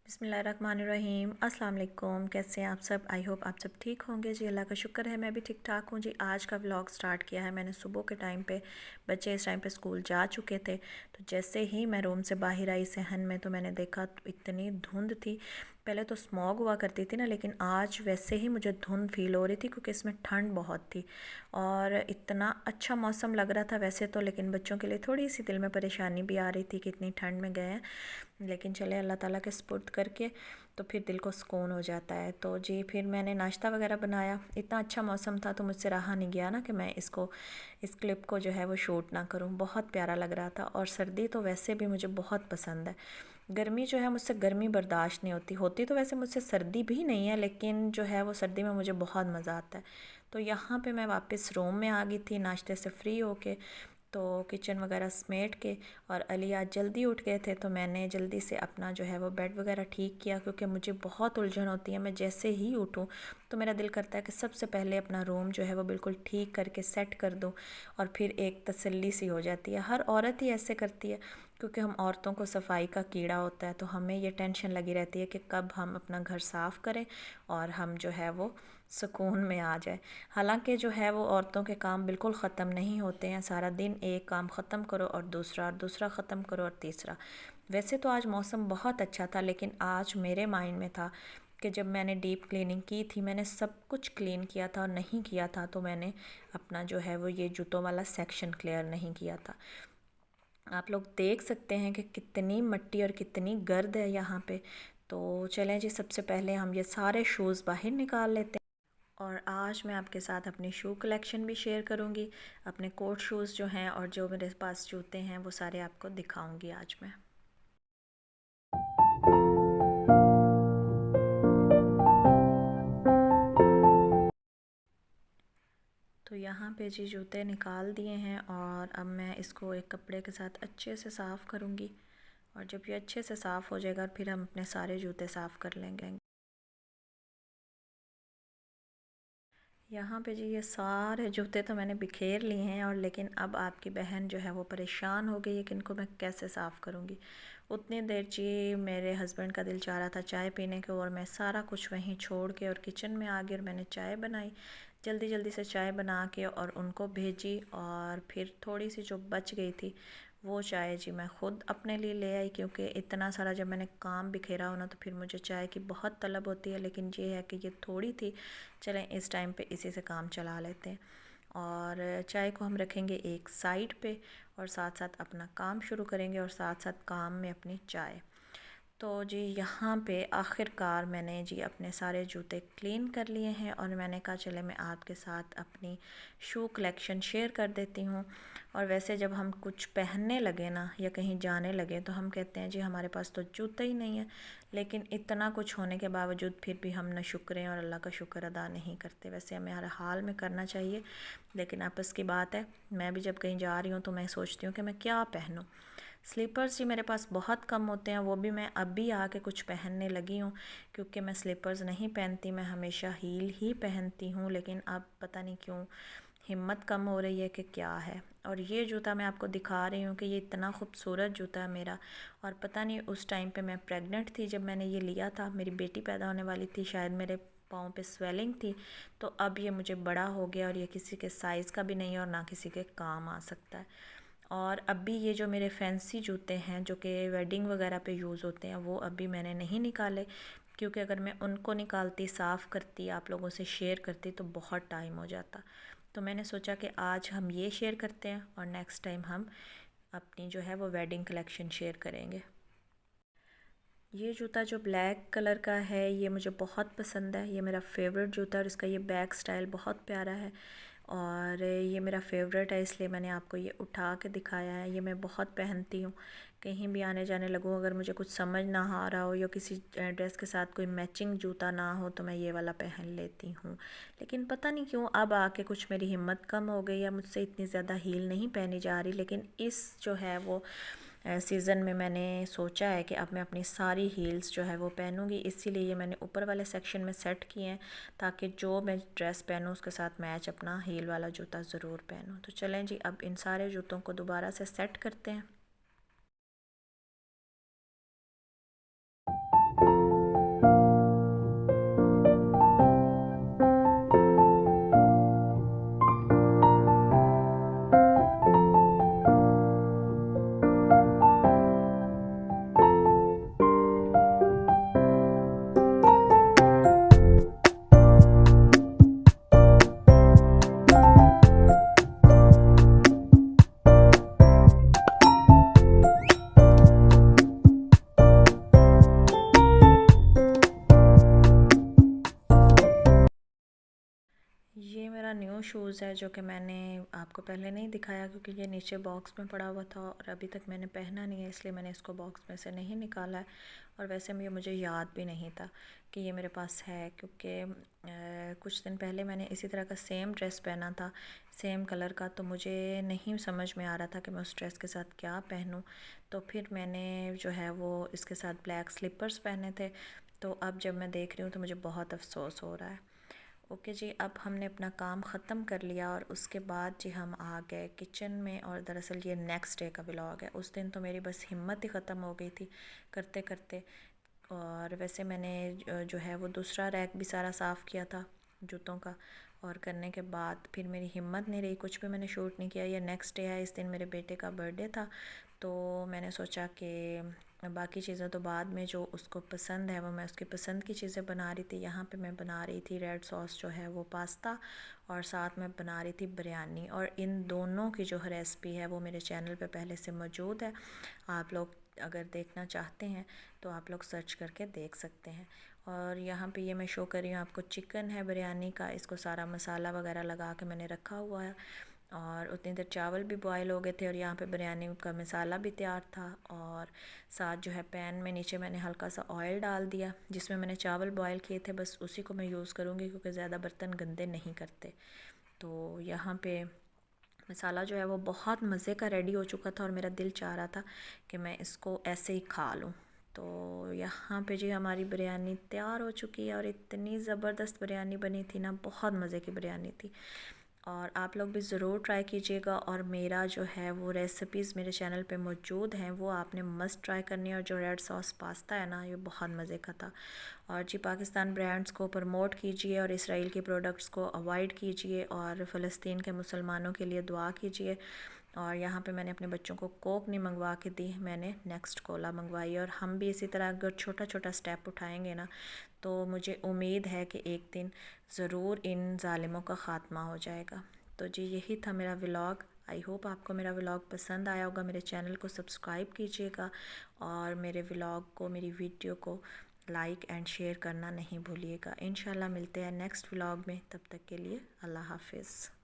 बिस्मिल्लाहिर्रहमानिर्रहीम। अस्सलाम वालेकुम। कैसे हैं आप सब? आई होप आप सब ठीक होंगे जी। अल्लाह का शुक्र है मैं भी ठीक ठाक हूँ जी। आज का व्लॉग स्टार्ट किया है मैंने सुबह के टाइम पे। बच्चे इस टाइम पे स्कूल जा चुके थे, तो जैसे ही मैं रूम से बाहर आई सहन में, तो मैंने देखा तो इतनी धुंध थी। पहले तो स्मॉग हुआ करती थी ना, लेकिन आज वैसे ही मुझे धुंध फील हो रही थी क्योंकि इसमें ठंड बहुत थी और इतना अच्छा मौसम लग रहा था वैसे तो, लेकिन बच्चों के लिए थोड़ी सी दिल में परेशानी भी आ रही थी कि इतनी ठंड में गए हैं। लेकिन चले अल्लाह ताला के सुपुर्द करके तो फिर दिल को सुकून हो जाता है। तो जी फिर मैंने नाश्ता वगैरह बनाया। इतना अच्छा मौसम था तो मुझसे रहा नहीं गया ना कि मैं इस क्लिप को जो है वो शूट ना करूं। बहुत प्यारा लग रहा था। और सर्दी तो वैसे भी मुझे बहुत पसंद है। गर्मी जो है मुझसे गर्मी बर्दाश्त नहीं होती होती तो वैसे मुझसे सर्दी भी नहीं है, लेकिन जो है वो सर्दी में मुझे बहुत मज़ा आता है। तो यहाँ पे मैं वापस रूम में आ गई थी नाश्ते से फ्री होके। तो किचन वगैरह समेट के, और अली आज जल्दी उठ गए थे तो मैंने जल्दी से अपना जो है वो बेड वगैरह ठीक किया, क्योंकि मुझे बहुत उलझन होती है। मैं जैसे ही उठूँ तो मेरा दिल करता है कि सबसे पहले अपना रूम जो है वो बिल्कुल ठीक करके सेट कर दूँ, और फिर एक तसल्ली सी हो जाती है। हर औरत ही ऐसे करती है, क्योंकि हम औरतों को सफाई का कीड़ा होता है, तो हमें ये टेंशन लगी रहती है कि कब हम अपना घर साफ़ करें और हम जो है वो सुकून में आ जाए। हालांकि जो है वो औरतों के काम बिल्कुल ख़त्म नहीं होते हैं। सारा दिन एक काम ख़त्म करो और दूसरा ख़त्म करो और तीसरा। वैसे तो आज मौसम बहुत अच्छा था, लेकिन आज मेरे माइंड में था कि जब मैंने डीप क्लीनिंग की थी, मैंने सब कुछ क्लीन किया था, और नहीं किया था तो मैंने अपना जो है वो ये जूतों वाला सेक्शन क्लियर नहीं किया था। आप लोग देख सकते हैं कि कितनी मिट्टी और कितनी गर्द है यहाँ पे। तो चलें जी, सबसे पहले हम ये सारे शूज़ बाहर निकाल लेते हैं। और आज मैं आपके साथ अपनी शू कलेक्शन भी शेयर करूँगी। अपने कोट शूज़ जो हैं और जो मेरे पास जूते हैं वो सारे आपको दिखाऊँगी आज मैं। तो यहाँ पे जी जूते निकाल दिए हैं, और अब मैं इसको एक कपड़े के साथ अच्छे से साफ़ करूँगी। और जब ये अच्छे से साफ़ हो जाएगा फिर हम अपने सारे जूते साफ़ कर लेंगे। यहाँ पे जी ये सारे जूते तो मैंने बिखेर लिए हैं, और लेकिन अब आपकी बहन जो है वो परेशान हो गई है कि इनको मैं कैसे साफ़ करूँगी। उतनी देर जी मेरे हस्बैंड का दिल चाह रहा था चाय पीने को, और मैं सारा कुछ वहीं छोड़ के और किचन में आ गई और मैंने चाय बनाई। जल्दी जल्दी से चाय बना के और उनको भेजी, और फिर थोड़ी सी जो बच गई थी वो चाय जी मैं ख़ुद अपने लिए ले आई, क्योंकि इतना सारा जब मैंने काम बिखेरा हो ना तो फिर मुझे चाय की बहुत तलब होती है। लेकिन ये है कि ये थोड़ी थी, चलें इस टाइम पे इसी से काम चला लेते हैं। और चाय को हम रखेंगे एक साइड पे, और साथ साथ अपना काम शुरू करेंगे, और साथ साथ काम में अपनी चाय। तो जी यहाँ पे आखिरकार मैंने जी अपने सारे जूते क्लीन कर लिए हैं, और मैंने कहा चले मैं आपके साथ अपनी शू कलेक्शन शेयर कर देती हूँ। और वैसे जब हम कुछ पहनने लगे ना या कहीं जाने लगे तो हम कहते हैं जी हमारे पास तो जूते ही नहीं है, लेकिन इतना कुछ होने के बावजूद फिर भी हम न शुक्र और अल्लाह का शुक्र अदा नहीं करते। वैसे हमें हर हाल में करना चाहिए, लेकिन आपस की बात है। मैं भी जब कहीं जा रही हूँ तो मैं सोचती हूँ कि मैं क्या पहनूँ। स्लीपर्स जी मेरे पास बहुत कम होते हैं, वो भी मैं अभी आके कुछ पहनने लगी हूँ, क्योंकि मैं स्लीपर्स नहीं पहनती, मैं हमेशा हील ही पहनती हूँ। लेकिन अब पता नहीं क्यों हिम्मत कम हो रही है कि क्या है। और ये जूता मैं आपको दिखा रही हूँ कि ये इतना खूबसूरत जूता है मेरा। और पता नहीं उस टाइम पे मैं प्रेग्नेंट थी जब मैंने ये लिया था, मेरी बेटी पैदा होने वाली थी, शायद मेरे पाँव पे स्वेलिंग थी। तो अब ये मुझे बड़ा हो गया और ये किसी के साइज़ का भी नहीं है और ना किसी के काम आ सकता है। और अभी ये जो मेरे फैंसी जूते हैं जो कि वेडिंग वगैरह पे यूज़ होते हैं वो अभी मैंने नहीं निकाले, क्योंकि अगर मैं उनको निकालती, साफ़ करती, आप लोगों से शेयर करती तो बहुत टाइम हो जाता। तो मैंने सोचा कि आज हम ये शेयर करते हैं और नेक्स्ट टाइम हम अपनी जो है वो वेडिंग कलेक्शन शेयर करेंगे। ये जूता जो ब्लैक कलर का है ये मुझे बहुत पसंद है, ये मेरा फेवरेट जूता है, और इसका ये बैक स्टाइल बहुत प्यारा है। और ये मेरा फेवरेट है, इसलिए मैंने आपको ये उठा के दिखाया है। ये मैं बहुत पहनती हूँ, कहीं भी आने जाने लगूँ, अगर मुझे कुछ समझ ना आ रहा हो या किसी ड्रेस के साथ कोई मैचिंग जूता ना हो तो मैं ये वाला पहन लेती हूँ। लेकिन पता नहीं क्यों अब आके कुछ मेरी हिम्मत कम हो गई है, मुझसे इतनी ज़्यादा हील नहीं पहनी जा रही। लेकिन इस जो है वो सीज़न में मैंने सोचा है कि अब मैं अपनी सारी हील्स जो है वो पहनूंगी, इसीलिए ये मैंने ऊपर वाले सेक्शन में सेट किए हैं, ताकि जो मैं ड्रेस पहनूँ उसके साथ मैच अपना हील वाला जूता ज़रूर पहनूँ। तो चलें जी अब इन सारे जूतों को दोबारा से सेट करते हैं। शूज़ है जो कि मैंने आपको पहले नहीं दिखाया क्योंकि ये नीचे बॉक्स में पड़ा हुआ था और अभी तक मैंने पहना नहीं है, इसलिए मैंने इसको बॉक्स में से नहीं निकाला है। और वैसे में मुझे याद भी नहीं था कि ये मेरे पास है, क्योंकि कुछ दिन पहले मैंने इसी तरह का सेम ड्रेस पहना था, सेम कलर का, तो मुझे नहीं समझ में आ रहा था कि मैं उस ड्रेस के साथ क्या पहनूं। तो फिर मैंने जो है वो इसके साथ ब्लैक स्लीपर्स पहने थे। तो अब जब मैं देख रही हूँ तो मुझे बहुत अफसोस हो रहा है। ओके जी, अब हमने अपना काम ख़त्म कर लिया और उसके बाद जी हम आ गए किचन में। और दरअसल ये नेक्स्ट डे का व्लॉग है। उस दिन तो मेरी बस हिम्मत ही ख़त्म हो गई थी करते करते। और वैसे मैंने जो है वो दूसरा रैक भी सारा साफ़ किया था जूतों का, और करने के बाद फिर मेरी हिम्मत नहीं रही, कुछ भी मैंने शूट नहीं किया। ये नेक्स्ट डे है, इस दिन मेरे बेटे का बर्थडे था, तो मैंने सोचा कि बाकी चीज़ें तो बाद में, जो उसको पसंद है वो मैं उसकी पसंद की चीज़ें बना रही थी। यहाँ पे मैं बना रही थी रेड सॉस जो है वो पास्ता, और साथ में बना रही थी बिरयानी। और इन दोनों की जो रेसिपी है वो मेरे चैनल पे पहले से मौजूद है, आप लोग अगर देखना चाहते हैं तो आप लोग सर्च करके देख सकते हैं। और यहाँ पे ये मैं शो कर रही हूँ आपको, चिकन है बिरयानी का, इसको सारा मसाला वगैरह लगा के मैंने रखा हुआ है। और उतनी देर चावल भी बॉयल हो गए थे और यहाँ पे बिरयानी का मसाला भी तैयार था। और साथ जो है पैन में नीचे मैंने हल्का सा ऑयल डाल दिया, जिसमें मैंने चावल बॉयल किए थे, बस उसी को मैं यूज़ करूँगी क्योंकि ज़्यादा बर्तन गंदे नहीं करते। तो यहाँ पे मसाला जो है वो बहुत मज़े का रेडी हो चुका था और मेरा दिल चाह रहा था कि मैं इसको ऐसे ही खा लूँ। तो यहाँ पे जी हमारी बिरयानी तैयार हो चुकी है और इतनी ज़बरदस्त बिरयानी बनी थी ना, बहुत मज़े की बिरयानी थी। और आप लोग भी ज़रूर ट्राई कीजिएगा। और मेरा जो है वो रेसिपीज़ मेरे चैनल पे मौजूद हैं, वो आपने मस्ट ट्राई करनी है। और जो रेड सॉस पास्ता है ना, ये बहुत मज़े का था। और जी पाकिस्तान ब्रांड्स को प्रमोट कीजिए और इसराइल के प्रोडक्ट्स को अवॉइड कीजिए और फ़लस्तीन के मुसलमानों के लिए दुआ कीजिए। और यहाँ पे मैंने अपने बच्चों को कोक नहीं मंगवा के दी, मैंने नेक्स्ट कोला मंगवाई। और हम भी इसी तरह अगर छोटा छोटा स्टेप उठाएंगे ना, तो मुझे उम्मीद है कि एक दिन ज़रूर इन ज़ालिमों का ख़ात्मा हो जाएगा। तो जी यही था मेरा व्लॉग। आई होप आपको मेरा व्लॉग पसंद आया होगा। मेरे चैनल को सब्सक्राइब कीजिएगा और मेरे व्लॉग को, मेरी वीडियो को लाइक एंड शेयर करना नहीं भूलिएगा। इंशाल्लाह मिलते हैं नेक्स्ट व्लॉग में, तब तक के लिए अल्लाह हाफिज़।